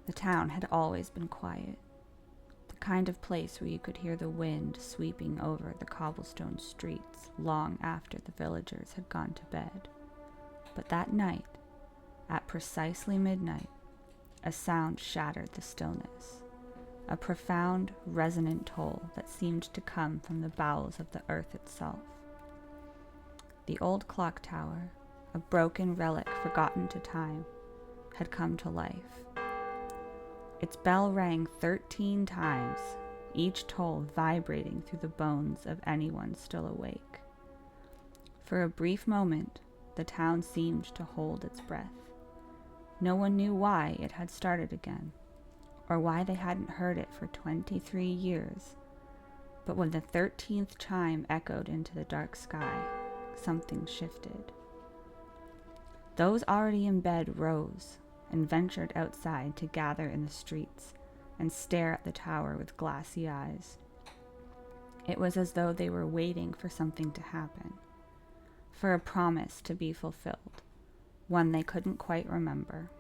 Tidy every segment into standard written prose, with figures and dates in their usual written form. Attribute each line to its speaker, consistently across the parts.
Speaker 1: The town had always been quiet, the kind of place where you could hear the wind sweeping over the cobblestone streets long after the villagers had gone to bed. But that night, at precisely midnight, a sound shattered the stillness, a profound, resonant toll that seemed to come from the bowels of the earth itself. The old clock tower, a broken relic forgotten to time, had come to life. Its bell rang 13 times, each toll vibrating through the bones of anyone still awake. For a brief moment, the town seemed to hold its breath. No one knew why it had started again, or why they hadn't heard it for 23 years. But when the 13th chime echoed into the dark sky, something shifted. Those already in bed rose and ventured outside to gather in the streets and stare at the tower with glassy eyes. It was as though they were waiting for something to happen, for a promise to be fulfilled, one they couldn't quite remember.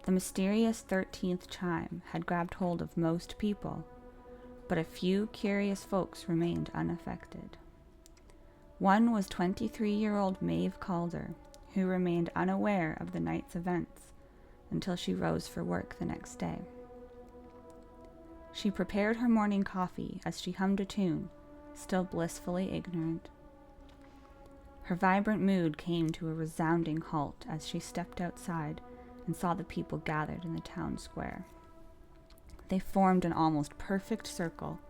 Speaker 1: The mysterious 13th chime had grabbed hold of most people, but a few curious folks remained unaffected. One was 23-year-old Maeve Calder, who remained unaware of the night's events until she rose for work the next day. She prepared her morning coffee as she hummed a tune, still blissfully ignorant. Her vibrant mood came to a resounding halt as she stepped outside and saw the people gathered in the town square. They formed an almost perfect circle,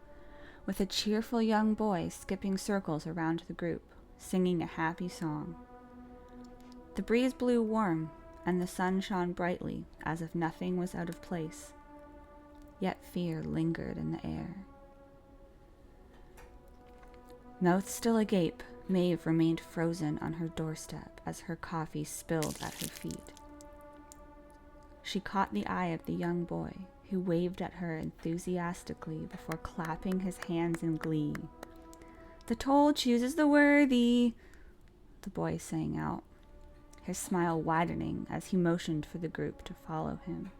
Speaker 1: with a cheerful young boy skipping circles around the group, singing a happy song. The breeze blew warm, and the sun shone brightly, as if nothing was out of place. Yet fear lingered in the air. Mouth still agape, Maeve remained frozen on her doorstep as her coffee spilled at her feet. She caught the eye of the young boy, who waved at her enthusiastically before clapping his hands in glee. "The toll chooses the worthy," the boy sang out, his smile widening as he motioned for the group to follow him.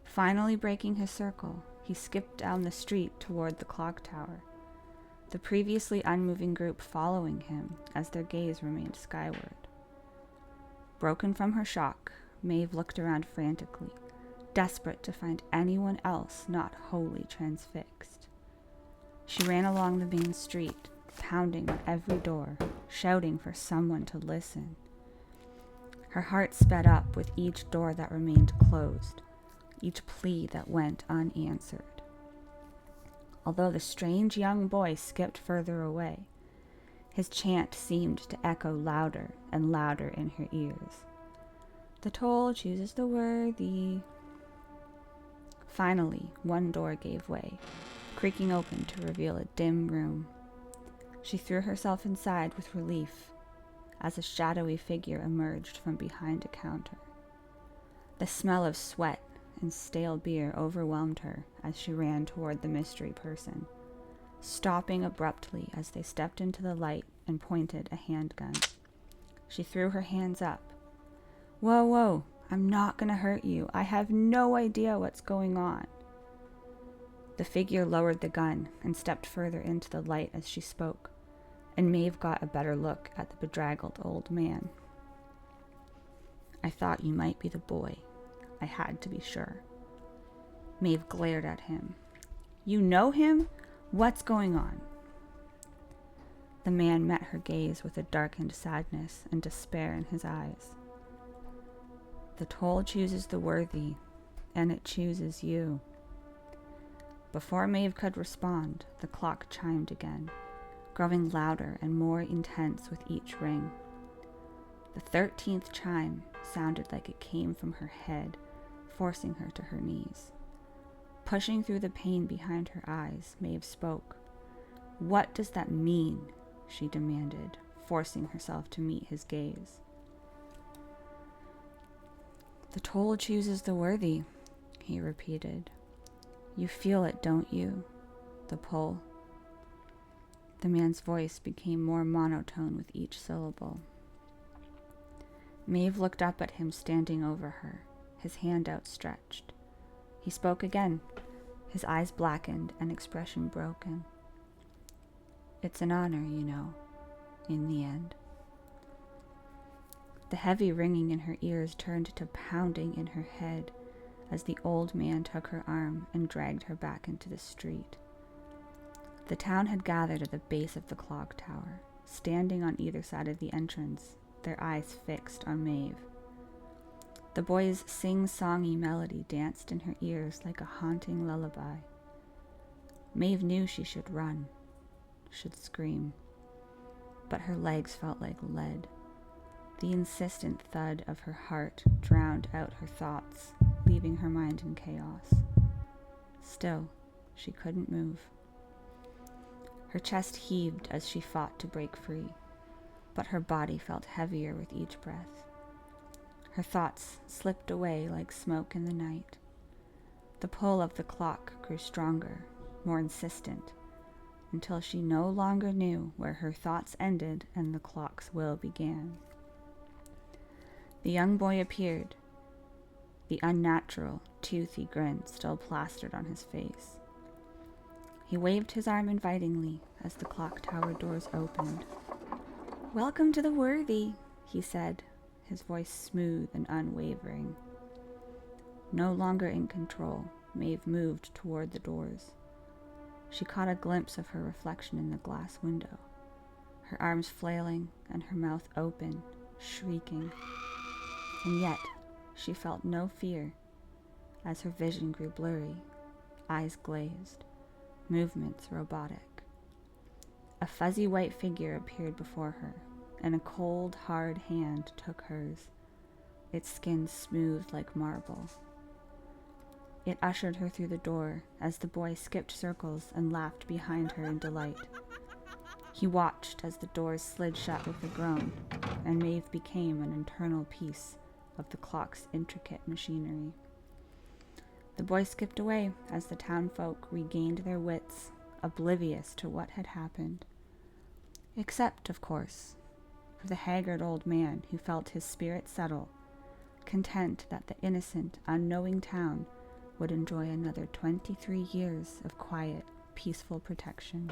Speaker 1: Finally breaking his circle, he skipped down the street toward the clock tower, the previously unmoving group following him as their gaze remained skyward. Broken from her shock, Maeve looked around frantically, desperate to find anyone else not wholly transfixed. She ran along the main street, pounding on every door, shouting for someone to listen. Her heart sped up with each door that remained closed, each plea that went unanswered. Although the strange young boy skipped further away, his chant seemed to echo louder and louder in her ears. "The toll chooses the worthy." Finally, one door gave way, creaking open to reveal a dim room. She threw herself inside with relief as a shadowy figure emerged from behind a counter. The smell of sweat and stale beer overwhelmed her as she ran toward the mystery person, stopping abruptly as they stepped into the light and pointed a handgun. She threw her hands up. "Whoa, whoa, I'm not gonna hurt you. I have no idea what's going on." The figure lowered the gun and stepped further into the light as she spoke, and Maeve got a better look at the bedraggled old man. "I thought you might be the boy. I had to be sure." Maeve glared at him. "You know him? What's going on?" The man met her gaze with a darkened sadness and despair in his eyes. "The toll chooses the worthy, and it chooses you." Before Maeve could respond, the clock chimed again, growing louder and more intense with each ring. The 13th chime sounded like it came from her head, forcing her to her knees. Pushing through the pain behind her eyes, Maeve spoke. "What does that mean?" she demanded, forcing herself to meet his gaze. "The toll chooses the worthy," he repeated. "You feel it, don't you? The pull." The man's voice became more monotone with each syllable. Maeve looked up at him standing over her, his hand outstretched. He spoke again, his eyes blackened and expression broken. "It's an honor, you know, in the end." The heavy ringing in her ears turned to pounding in her head as the old man took her arm and dragged her back into the street. The town had gathered at the base of the clock tower, standing on either side of the entrance, their eyes fixed on Maeve. The boy's sing-songy melody danced in her ears like a haunting lullaby. Maeve knew she should run, should scream, but her legs felt like lead. The insistent thud of her heart drowned out her thoughts, leaving her mind in chaos. Still, she couldn't move. Her chest heaved as she fought to break free, but her body felt heavier with each breath. Her thoughts slipped away like smoke in the night. The pull of the clock grew stronger, more insistent, until she no longer knew where her thoughts ended and the clock's will began. The young boy appeared, the unnatural, toothy grin still plastered on his face. He waved his arm invitingly as the clock tower doors opened. "Welcome to the Worthy," he said, his voice smooth and unwavering. No longer in control, Maeve moved toward the doors. She caught a glimpse of her reflection in the glass window, her arms flailing and her mouth open, shrieking. And yet, she felt no fear as her vision grew blurry, eyes glazed, movements robotic. A fuzzy white figure appeared before her, and a cold, hard hand took hers, its skin smooth like marble. It ushered her through the door as the boy skipped circles and laughed behind her in delight. He watched as the doors slid shut with a groan, and Maeve became an internal piece of the clock's intricate machinery. The boy skipped away as the townfolk regained their wits, oblivious to what had happened. Except, of course, for the haggard old man who felt his spirit settle, content that the innocent, unknowing town would enjoy another 23 years of quiet, peaceful protection.